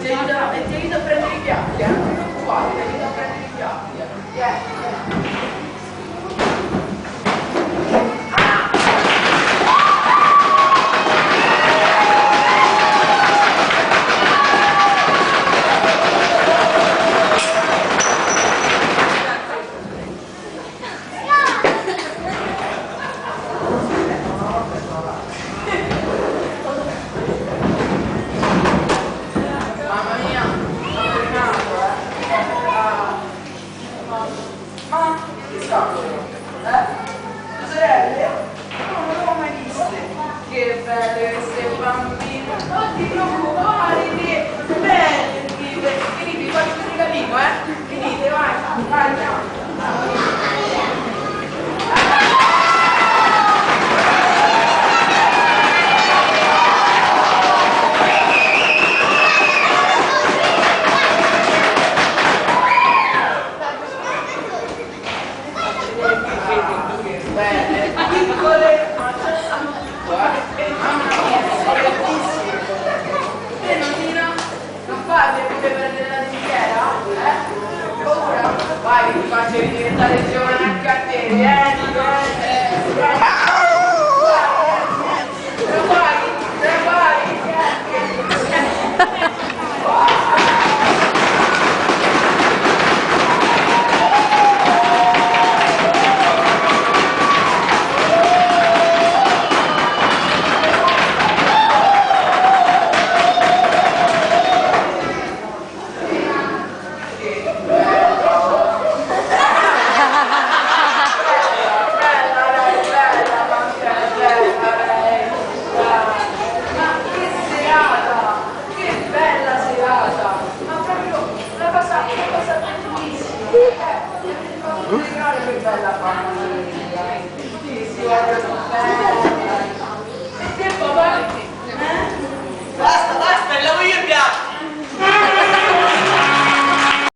Ti aiuto a prendere i piatti, non ti preoccupare, ti aiuto a prendere i piatti. Che belle queste bambine, non ti preoccupare, venite, quasi così cammino, venite, vai, andiamo. Belle, piccole, non fate come prendere la tiniera? Ora? Vai, ti faccio diventare giovane anche a te, vieni. Che bella famiglia,